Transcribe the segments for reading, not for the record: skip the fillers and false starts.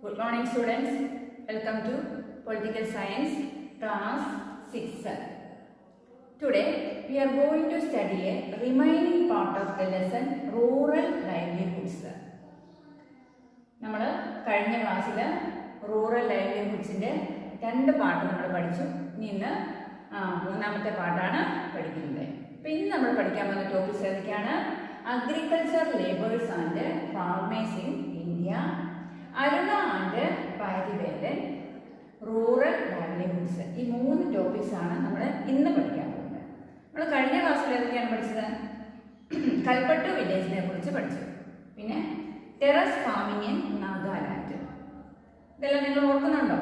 Good morning students, welcome to Political Science class 6. Today we are going to study a remaining part of the lesson Rural Livelihoods. നമ്മൾ കഴിഞ്ഞ ക്ലാസ്സിൽ rural ലൈവ്ലിഹുഡ്സിൻ്റെ 2 part നമ്മൾ പഠിച്ചു. ഇന്ന് മൂന്നാമത്തെ പാർട്ടാണ് പഠിക്കുന്നത്. അപ്പോൾ ഇന്ന് നമ്മൾ പഠിക്കാൻ പോകുന്ന ടോപ്പിക്സ് ഏതൊക്കെയാണ്? Agriculture labourers and farmers in India, Aruna and Parivelan, rural livelihoods. ഈ 3 ടോപ്പിക്സ് ആണ് നമ്മൾ ഇന്ന് പഠിക്കാൻ പോകുന്നത്. നമ്മൾ കഴിഞ്ഞ ക്ലാസ്സിൽ ഏതൊക്കെയാണ് പഠിച്ചത്? കൽപ്പട്ടു വില്ലേജിനെ കുറിച്ച് പഠിച്ചു. പിന്നെ ടെറസ് ഫാമിംഗ് ഇൻ നാഗാലാൻഡ്. ഇതെല്ലാം നിങ്ങൾ ഓർക്കുന്നുണ്ടോ?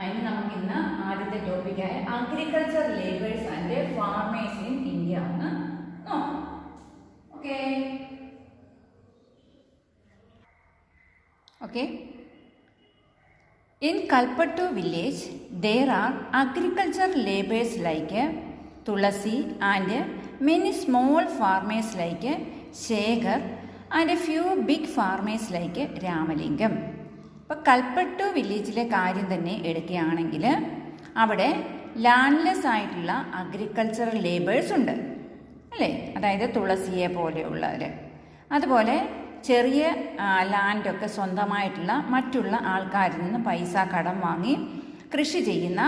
അതിന് നമുക്ക് ഇന്ന് ആദ്യത്തെ ടോപ്പിക്കായ agriculture labourers and farmers in India ഒന്ന് നോക്കാം. Okay. In Kalpattu village, there are agriculture laborers like Tulasi and many small farmers like Shekhar and a few big farmers like Ramalingam. ഇപ്പോൾ കൽപ്പട്ടു വില്ലേജിലെ കാര്യം തന്നെ എടുക്കുകയാണെങ്കിൽ അവിടെ ലാൻഡ്ലെസ് ആയിട്ടുള്ള അഗ്രികൾച്ചറൽ ലേബേഴ്സ് ഉണ്ട് അല്ലേ? അതായത് തുളസിയെ പോലെയുള്ളവർ, അതുപോലെ ചെറിയ ലാൻഡൊക്കെ സ്വന്തമായിട്ടുള്ള മറ്റുള്ള ആൾക്കാരിൽ നിന്ന് പൈസ കടം വാങ്ങി കൃഷി ചെയ്യുന്ന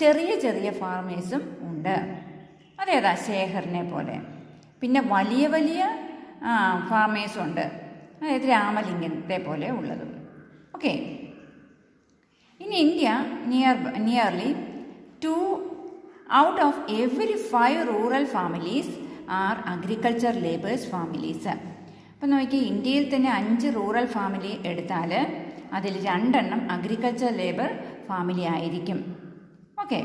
ചെറിയ ചെറിയ ഫാർമേഴ്സും ഉണ്ട്. അതേതാ? ശേഖറിനെ പോലെ. പിന്നെ വലിയ വലിയ ഫാർമേഴ്സും ഉണ്ട്, അതായത് രാമലിംഗത്തെ പോലെ ഉള്ളതും. Okay. In India nearly 2 out of every 5 rural families are agriculture laborers families. അപ്പം നോക്കി, ഇന്ത്യയിൽ തന്നെ 5 റൂറൽ ഫാമിലി എടുത്താൽ അതിൽ 2 എണ്ണം അഗ്രികൾച്ചർ ലേബർ ഫാമിലി ആയിരിക്കും. Okay.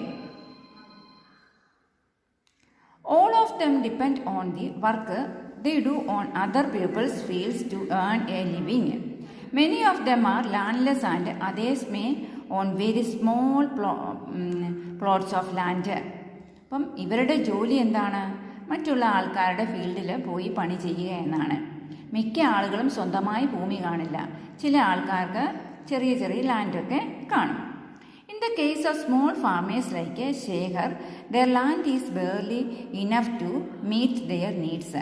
All of them depend on the work they do on other people's fields to earn a living. Many of them are landless and others may own very small plots of land. അപ്പം ഇവരുടെ ജോലി എന്താണ്? മറ്റുള്ള ആൾക്കാരുടെ ഫീൽഡിൽ പോയി പണി ചെയ്യുക എന്നാണ്. മിക്ക ആളുകളും സ്വന്തമായി ഭൂമി കാണില്ല. ചില ആൾക്കാർക്ക് ചെറിയ ചെറിയ ലാൻഡൊക്കെ കാണും. In the case of small farmers like Shekhar, their land is barely enough to meet their needs.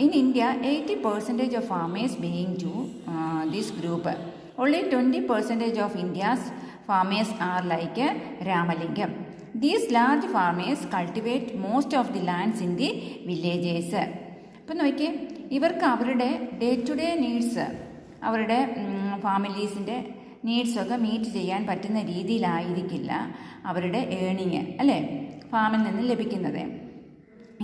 In India, 80% of farmers belong to this group. Only 20% of India's farmers are like Ramalingam. These large farmers cultivate most of the lands in the villages. അപ്പം നോക്കിയേ, ഇവർക്ക് അവരുടെ day to day needs, അവരുടെ ഫാമിലീസിൻ്റെ നീഡ്സൊക്കെ meet ചെയ്യാൻ പറ്റുന്ന രീതിയിലായിരിക്കില്ല അവരുടെ ഏണിങ് അല്ലേ ഫാമിൽ നിന്ന് ലഭിക്കുന്നത്.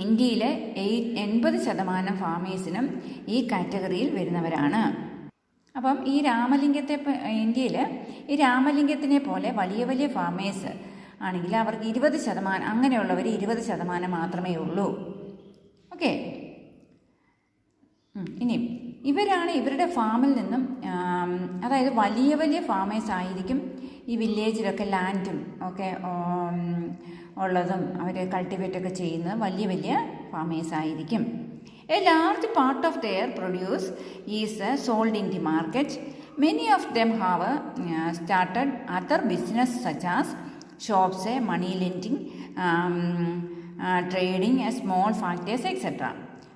ഇന്ത്യയിലെ 80% ഫാമേഴ്സിനും ഈ കാറ്റഗറിയിൽ വരുന്നവരാണ്. അപ്പം ഈ ഇന്ത്യയിൽ ഈ രാമലിംഗത്തിനെ പോലെ വലിയ വലിയ ഫാമേഴ്സ് ആണെങ്കിൽ അവർക്ക് 20%, അങ്ങനെയുള്ളവർ 20% മാത്രമേ ഉള്ളൂ. ഓക്കെ. ഇനി ഇവരാണ് ഇവരുടെ ഫാമിൽ നിന്നും, അതായത് വലിയ വലിയ ഫാമേഴ്സ് ആയിരിക്കും ഈ വില്ലേജിലൊക്കെ ലാൻഡും ഒക്കെ ഉള്ളതും അവർ കൾട്ടിവേറ്റൊക്കെ ചെയ്യുന്നത് വലിയ വലിയ ഫാമേഴ്സ് ആയിരിക്കും. A large part of their produce is sold in the market. Many of them have started other business such as shops, money lending, trading, small factors etcetera.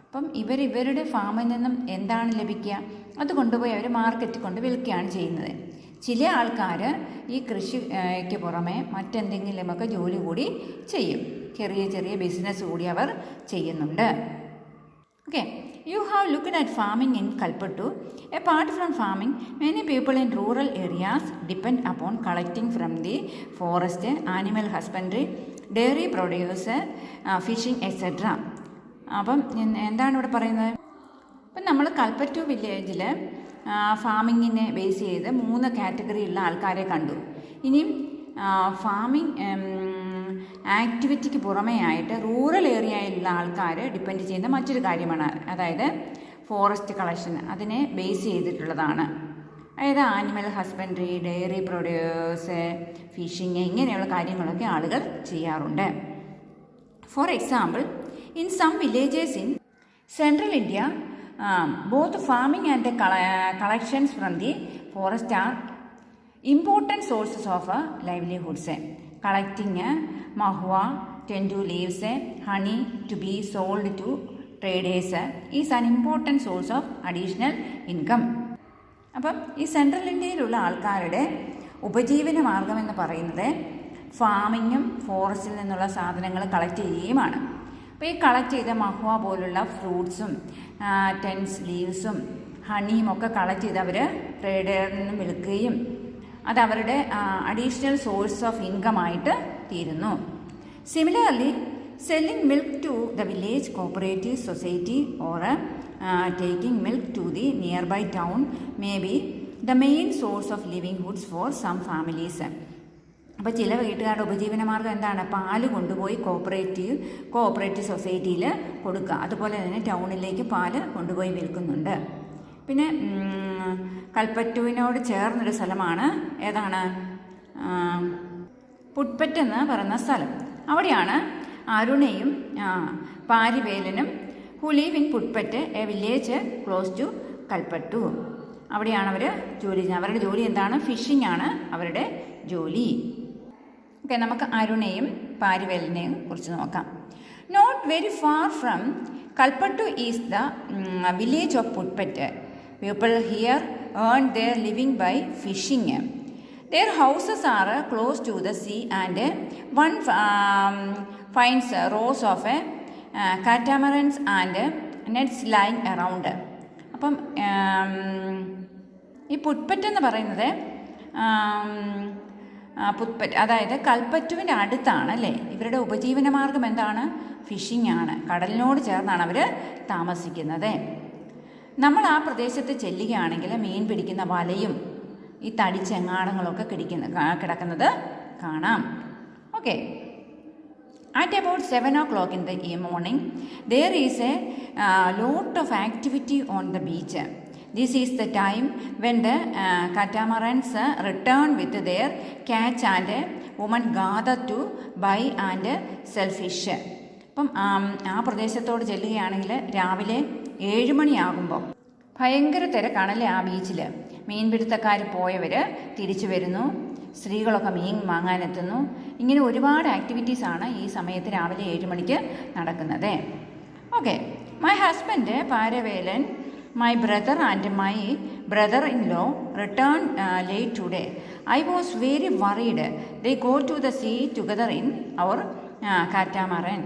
അപ്പം ഇവരുടെ ഫാമിൽ നിന്നും എന്താണ് ലഭിക്കുക? അത് കൊണ്ടുപോയി അവർ മാർക്കറ്റിൽ കൊണ്ട് വിൽക്കുകയാണ് ചെയ്യുന്നത്. ചില ആൾക്കാർ ഈ കൃഷിക്ക് പുറമെ മറ്റെന്തെങ്കിലുമൊക്കെ ജോലി കൂടി ചെയ്യും. ചെറിയ ചെറിയ ബിസിനസ് കൂടി അവർ ചെയ്യുന്നുണ്ട്. Okay. You have looked at farming in Kalpattu. Apart from farming, many people in rural areas depend upon collecting from the forest, animal husbandry, dairy produce, fishing, etc. അപ്പം എന്താണ് ഇവിടെ പറയുന്നത്? അപ്പം നമ്മൾ കൽപ്പറ്റു വില്ലേജിൽ ഫാമിങ്ങിനെ ബേസ് ചെയ്ത് 3 കാറ്റഗറിയുള്ള ആൾക്കാരെ കണ്ടു. ഇനിയും ഫാമിംഗ് ആക്ടിവിറ്റിക്ക് പുറമേ ആയിട്ട് റൂറൽ ഏരിയയിലുള്ള ആൾക്കാർ ഡിപ്പെൻഡ് ചെയ്യുന്ന മറ്റൊരു കാര്യമാണ്, അതായത് ഫോറസ്റ്റ് കളക്ഷൻ. അതിനെ ബേസ് ചെയ്തിട്ടുള്ളതാണ്. അതായത് animal husbandry, dairy produce, fishing, ഇങ്ങനെയുള്ള കാര്യങ്ങളൊക്കെ ആളുകൾ ചെയ്യാറുണ്ട്. For example, in some villages in central India, both farming and collections from the forest are important sources of livelihoods. Collecting mahua, tendu leaves, honey to be sold to traders is an important source of additional income. അപ്പം ഈ central ഇന്ത്യയിലുള്ള ആൾക്കാരുടെ ഉപജീവന മാർഗമെന്ന് പറയുന്നത് ഫാമിങ്ങും ഫോറസ്റ്റിൽ നിന്നുള്ള സാധനങ്ങൾ collect ചെയ്യുകയുമാണ്. അപ്പോൾ ഈ കളക്ട് ചെയ്ത മഹുവ പോലുള്ള ഫ്രൂട്ട്സും ടെൻസ് ലീവ്സും ഹണിയും ഒക്കെ കളക്ട് ചെയ്ത് അവർ ട്രേഡറിൽ നിന്ന് വിൽക്കുകയും അത് അവരുടെ അഡീഷണൽ സോഴ്സ് ഓഫ് ഇൻകം ആയിട്ട് തീരുന്നു. Similarly selling milk to the village cooperative society or taking milk to the nearby town may be the main source of livelihoods for some families. അപ്പോൾ ചില വീട്ടുകാരുടെ ഉപജീവനമാർഗ്ഗം എന്താണ്? പാല് കൊണ്ടുപോയി കോഓപ്പറേറ്റീവ് സൊസൈറ്റിയിൽ കൊടുക്കുക. അതുപോലെ തന്നെ ടൗണിലേക്ക് പാല് കൊണ്ടുപോയി വിൽക്കുന്നുണ്ട്. പിന്നെ കൽപ്പറ്റുവിനോട് ചേർന്നൊരു സ്ഥലമാണ് ഏതാണ്? പുട്പറ്റ് എന്ന് പറയുന്ന സ്ഥലം. അവിടെയാണ് അരുണയും പാരിവേലനും who live in Putpat, a village close to Kalpattu. അവിടെയാണ് അവർ ജോലി ചെയ്യുന്നത്. അവരുടെ ജോലി എന്താണ്? ഫിഷിംഗ് ആണ് അവരുടെ ജോലി. ഓക്കെ, നമുക്ക് അരുണയും പാരിവേലനെയും കുറിച്ച് നോക്കാം. Not very far from Kalpattu is the village of Putpat. People here earn their living by fishing. Their houses are close to the sea and one finds rows of catamarans and nets lying around. അപ്പം ഈ പുട്പറ്റ് എന്ന് പറയുന്നത് അതായത് കൽപ്പറ്റുവിൻ്റെ അടുത്താണ് അല്ലേ. ഇവരുടെ ഉപജീവനമാർഗം എന്താണ്? ഫിഷിംഗ് ആണ്. കടലിനോട് ചേർന്നാണ് അവർ താമസിക്കുന്നത്. നമ്മൾ ആ പ്രദേശത്ത് ചെല്ലുകയാണെങ്കിൽ മീൻ പിടിക്കുന്ന വലയും ഈ തടിച്ചെങ്ങാടങ്ങളൊക്കെ കിടക്കുന്നത് കാണാം. Okay, at about 7 o'clock in the morning there is a lot of activity on the beach. This is the time when the catamarans return with their catch and women gather to buy and sell fish. അപ്പം ആ പ്രദേശത്തോട് ചെല്ലുകയാണെങ്കിൽ രാവിലെ 7 മണിയാകുമ്പോൾ ഭയങ്കര തിരക്കാണല്ലേ ആ ബീച്ചിൽ. മീൻപിടുത്തക്കാർ പോയവർ തിരിച്ചു വരുന്നു, സ്ത്രീകളൊക്കെ മീൻ വാങ്ങാനെത്തുന്നു. ഇങ്ങനെ ഒരുപാട് ആക്ടിവിറ്റീസാണ് ഈ സമയത്ത് രാവിലെ 7 മണിക്ക് നടക്കുന്നത്. Okay, my husband Paravelan, my brother and my brother in law return late today. I was very worried. They go to the sea together in our catamaran.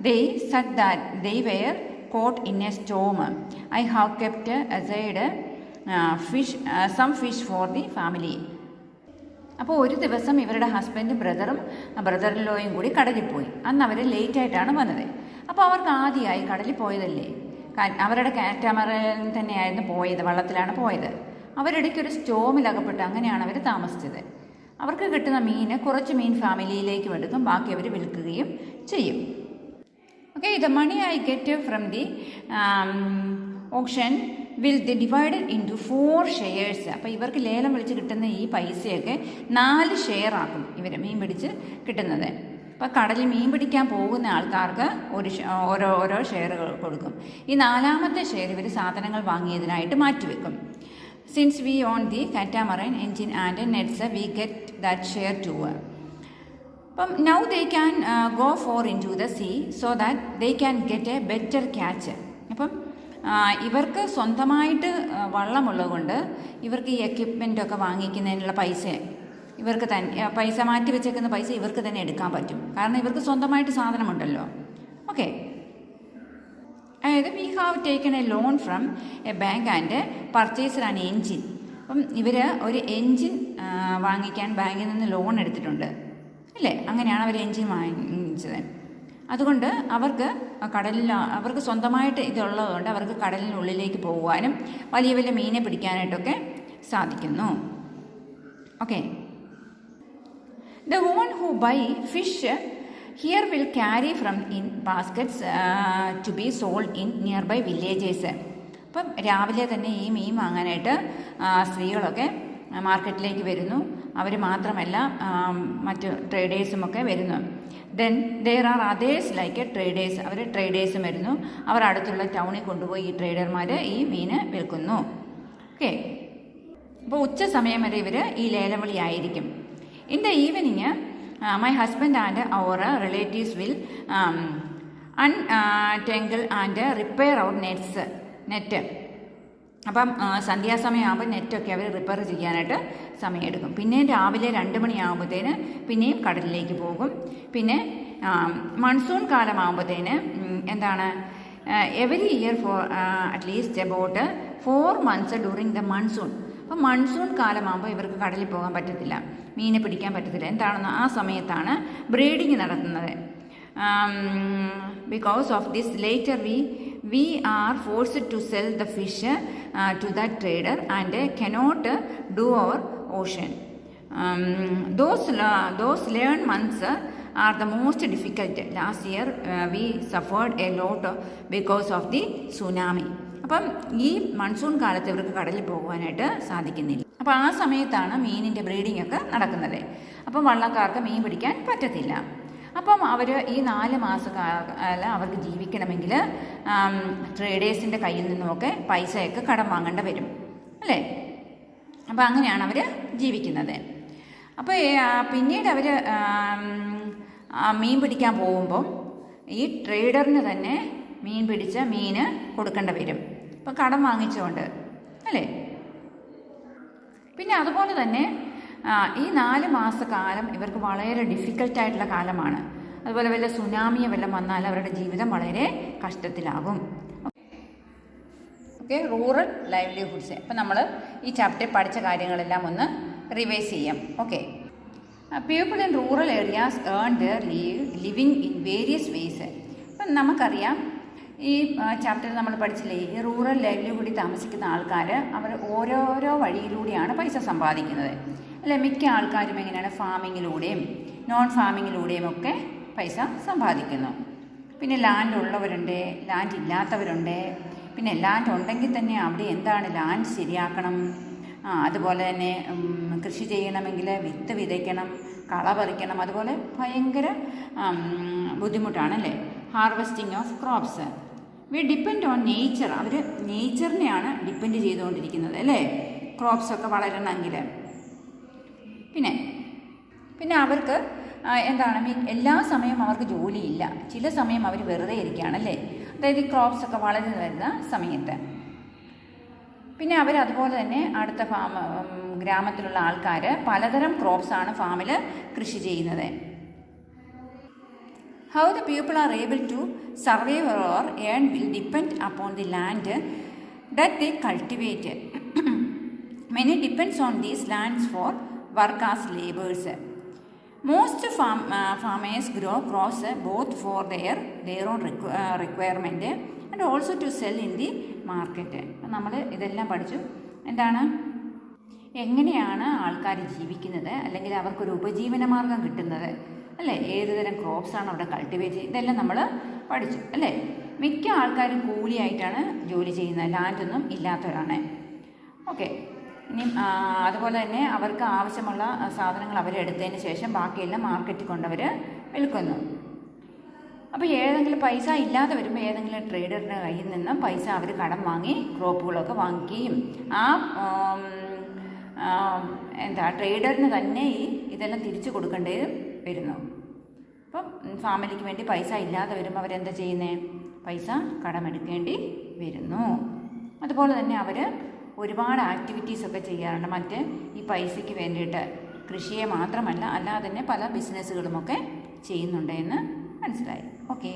They said that they were caught in a storm. I have kept aside some fish for the family. അപ്പോൾ ഒരു ദിവസം ഇവരുടെ ഹസ്ബൻഡും brother in ലോയും കൂടി കടലിൽ പോയി. അന്ന് അവർ ലേറ്റായിട്ടാണ് വന്നത്. അപ്പോൾ അവർക്ക് ആദ്യമായി കടലിൽ പോയതല്ലേ, അവരുടെ കാറ്റാമറൻ തന്നെയായിരുന്നു പോയത്, വള്ളത്തിലാണ് പോയത്. അവരിടയ്ക്ക് ഒരു സ്റ്റോമിലകപ്പെട്ട് അങ്ങനെയാണ് അവർ താമസിച്ചത്. അവർക്ക് കിട്ടുന്ന മീന് കുറച്ച് മീൻ ഫാമിലിയിലേക്ക് എടുക്കും, ബാക്കി അവർ വിൽക്കുകയും ചെയ്യും. Okay, the money I get from the auction will be divided into 4 shares. അപ്പോൾ ഇവർക്ക് ലേലം വിളിച്ച് കിട്ടുന്ന ഈ പൈസയൊക്കെ 4 ഷെയർ ആക്കും ഇവർ മീൻ പിടിച്ച് കിട്ടുന്നത്. അപ്പോൾ കടലിൽ മീൻ പിടിക്കാൻ പോകുന്ന ആൾക്കാർക്ക് ഓരോ ഷെയറുകൾ കൊടുക്കും. ഈ 4ാമത്തെ ഷെയർ ഇവർ സാധനങ്ങൾ വാങ്ങിയതിനായിട്ട് മാറ്റിവെക്കും. Since we own the catamaran engine and nets, we get that share too. അപ്പം now they can go for into the sea so that they can get a better catch. അപ്പം ഇവർക്ക് സ്വന്തമായിട്ട് വള്ളമുള്ളത് കൊണ്ട് ഇവർക്ക് ഈ എക്യുപ്മെൻറ്റൊക്കെ വാങ്ങിക്കുന്നതിനുള്ള ഇവർക്ക് തന്നെ പൈസ മാറ്റി വെച്ചേക്കുന്ന പൈസ ഇവർക്ക് തന്നെ എടുക്കാൻ പറ്റും. കാരണം ഇവർക്ക് സ്വന്തമായിട്ട് സാധനമുണ്ടല്ലോ. ഓക്കെ, അതായത് we have taken A loan from A bank and purchased an engine. അപ്പം ഇവർ ഒരു എൻജിൻ വാങ്ങിക്കാൻ ബാങ്കിൽ നിന്ന് ലോൺ എടുത്തിട്ടുണ്ട് അല്ലേ. അങ്ങനെയാണ് അവർ എൻജിൻ വാങ്ങിച്ചത്. അതുകൊണ്ട് അവർക്ക് സ്വന്തമായിട്ട് ഇതുള്ളതുകൊണ്ട് അവർക്ക് കടലിനുള്ളിലേക്ക് പോകുവാനും വലിയ വലിയ മീനെ പിടിക്കാനായിട്ടൊക്കെ സാധിക്കുന്നു. Okay, the woman who buy fish here will carry from in baskets to be sold in nearby villagers. അപ്പം രാവിലെ തന്നെ ഈ മീൻ വാങ്ങാനായിട്ട് സ്ത്രീകളൊക്കെ മാർക്കറ്റിലേക്ക് വരുന്നു. അവർ മാത്രമല്ല മറ്റ് ട്രേഡേഴ്സുമൊക്കെ വരുന്നു. Then there are others like traders. അവർ ട്രേഡേഴ്സും വരുന്നു. അവർ അടുത്തുള്ള ടൗണിൽ കൊണ്ടുപോയി ഈ ട്രേഡർമാർ ഈ മീന് വിൽക്കുന്നു. ഓക്കെ, അപ്പോൾ ഉച്ച സമയം വരെ ഇവർ ഈ ലേലവിളി ആയിരിക്കും. In the evening my husband and our relatives will untangle and repair our net. അപ്പം സന്ധ്യാസമയമാകുമ്പോൾ നെറ്റൊക്കെ അവർ റിപ്പയർ ചെയ്യാനായിട്ട് സമയമെടുക്കും. പിന്നെയും രാവിലെ 2 മണിയാകുമ്പോഴത്തേന് പിന്നെയും കടലിലേക്ക് പോകും. പിന്നെ മൺസൂൺ കാലമാകുമ്പോഴത്തേന് എന്താണ് every year for at least about 4 months during the monsoon. അപ്പം മൺസൂൺ കാലമാകുമ്പോൾ ഇവർക്ക് കടലിൽ പോകാൻ പറ്റത്തില്ല, മീനെ പിടിക്കാൻ പറ്റത്തില്ല. എന്താണെന്ന് ആ സമയത്താണ് ബ്രീഡിങ് നടത്തുന്നത്. Because of this later we are forced to sell the fish to that trader and cannot do our ocean. Those 11 months are the most difficult. Last year we suffered a lot because of the tsunami. അപ്പം ഈ monsoon കാലത്ത് ഇവർക്ക് കടലിൽ പോകുവാനായിട്ട് സാധിക്കുന്നില്ല. അപ്പോൾ ആ സമയത്താണ് മീനിൻ്റെ ബ്രീഡിംഗ് ഒക്കെ നടക്കുന്നത്. അപ്പം വള്ളക്കാർക്ക് മീൻ പിടിക്കാൻ പറ്റത്തില്ല. അപ്പം അവർ ഈ 4 മാസക്കാലം അവർക്ക് ജീവിക്കണമെങ്കിൽ ട്രേഡേഴ്സിൻ്റെ കയ്യിൽ നിന്നുമൊക്കെ പൈസയൊക്കെ കടം വാങ്ങേണ്ട വരും, അല്ലേ? അപ്പോൾ അങ്ങനെയാണ് അവർ ജീവിക്കുന്നത്. അപ്പോൾ പിന്നീട് അവർ മീൻ പിടിക്കാൻ പോകുമ്പോൾ ഈ ട്രേഡറിന് തന്നെ മീൻ പിടിച്ച മീൻ കൊടുക്കേണ്ട വരും, അപ്പോൾ കടം വാങ്ങിച്ചുകൊണ്ട്, അല്ലേ? പിന്നെ അതുപോലെ തന്നെ ഈ 4 മാസക്കാലം ഇവർക്ക് വളരെ ഡിഫിക്കൽട്ടായിട്ടുള്ള കാലമാണ്. അതുപോലെ വല്ല സുനാമിയോ വല്ലതും വന്നാൽ അവരുടെ ജീവിതം വളരെ കഷ്ടത്തിലാകും. Okay, rural livelihoods. അപ്പം നമ്മൾ ഈ ചാപ്റ്ററിൽ പഠിച്ച കാര്യങ്ങളെല്ലാം ഒന്ന് റിവൈസ് ചെയ്യാം. Okay, people in rural areas earn their living in various ways. അപ്പം നമുക്കറിയാം, ഈ ചാപ്റ്ററിൽ നമ്മൾ പഠിച്ചില്ലേ, ഈ റൂറൽ ലൈവ്ലിഹുഡിൽ താമസിക്കുന്ന ആൾക്കാർ അവർ ഓരോരോ വഴിയിലൂടെയാണ് പൈസ സമ്പാദിക്കുന്നത്, അല്ലെ? മിക്ക ആൾക്കാരും എങ്ങനെയാണ് ഫാമിങ്ങിലൂടെയും നോൺ ഫാമിങ്ങിലൂടെയും ഒക്കെ പൈസ സമ്പാദിക്കുന്നു. പിന്നെ ലാൻഡ് ഉള്ളവരുണ്ട്, ലാൻഡ് ഇല്ലാത്തവരുണ്ട്. പിന്നെ ലാൻഡ് ഉണ്ടെങ്കിൽ തന്നെ അവിടെ എന്താണ് ലാൻഡ് ശരിയാക്കണം, അതുപോലെ തന്നെ കൃഷി ചെയ്യണമെങ്കിൽ വിത്ത് വിതയ്ക്കണം, കള പറിക്കണം. അതുപോലെ ഭയങ്കര ബുദ്ധിമുട്ടാണല്ലേ harvesting of crops. We depend on nature. അവർ നേച്ചറിനെയാണ് ഡിപ്പെൻഡ് ചെയ്തുകൊണ്ടിരിക്കുന്നത്, അല്ലേ? ക്രോപ്സൊക്കെ വളരണമെങ്കിൽ. പിന്നെ അവർക്ക് എന്താണ് എല്ലാ സമയവും അവർക്ക് ജോലിയില്ല, ചില സമയം അവർ വെറുതെ ഇരിക്കുകയാണല്ലേ, അതായത് ഈ ക്രോപ്സൊക്കെ വളർന്നു വരുന്ന സമയത്ത്. പിന്നെ അവരതുപോലെ തന്നെ അടുത്ത ഗ്രാമത്തിലുള്ള ആൾക്കാർ പലതരം ക്രോപ്സാണ് ഫാമിൽ കൃഷി ചെയ്യുന്നത്. How the people are able to survive or earn will depend upon the land that they cultivate. Many depends on these lands for work as laborers. Most farmers grow crops both for their own requirement and also to sell in the market. നമ്മൾ ഇതെല്ലാം പഠിച്ചു. എന്താണ്, എങ്ങനെയാണ് ആൾക്കാർ ജീവിക്കുന്നത്, അല്ലെങ്കിൽ അവർക്കൊരു ഉപജീവനമാർഗം കിട്ടുന്നത്, അല്ലേ? ഏത് തരം ക്രോപ്സാണ് അവിടെ കൾട്ടിവേറ്റ് ചെയ്യുന്നത്, ഇതെല്ലാം നമ്മൾ പഠിച്ചു, അല്ലേ? മിക്ക ആൾക്കാരും കൂലിയായിട്ടാണ് ജോലി ചെയ്യുന്നത്, ലാൻഡൊന്നും ഇല്ലാത്തവരാണ്. ഓക്കെ, ഇനി അതുപോലെ തന്നെ അവർക്ക് ആവശ്യമുള്ള സാധനങ്ങൾ അവരെടുത്തതിന് ശേഷം ബാക്കിയെല്ലാം മാർക്കറ്റിൽ കൊണ്ടവർ വിൽക്കുന്നു. അപ്പോൾ ഏതെങ്കിലും പൈസ ഇല്ലാതെ വരുമ്പോൾ ഏതെങ്കിലും ട്രേഡറിൻ്റെ കയ്യിൽ നിന്നും പൈസ അവർ കടം വാങ്ങി ക്രോപ്പുകളൊക്കെ വാങ്ങിക്കുകയും ട്രേഡറിന് തന്നെ ഇതെല്ലാം തിരിച്ചു കൊടുക്കേണ്ടത് വരുന്നു. അപ്പം ഫാമിലിക്ക് വേണ്ടി പൈസ ഇല്ലാതെ വരുമ്പോൾ അവരെന്താ ചെയ്യുന്നത്? പൈസ കടമെടുക്കേണ്ടി വരുന്നു. അതുപോലെ തന്നെ അവർ ഒരുപാട് ആക്ടിവിറ്റീസൊക്കെ ചെയ്യാറുണ്ട് മറ്റ് ഈ പൈസയ്ക്ക് വേണ്ടിയിട്ട്. കൃഷിയെ മാത്രമല്ല, അല്ലാതെ തന്നെ പല ബിസിനസ്സുകളുമൊക്കെ ചെയ്യുന്നുണ്ട് എന്ന് മനസ്സിലായി. ഓക്കേ.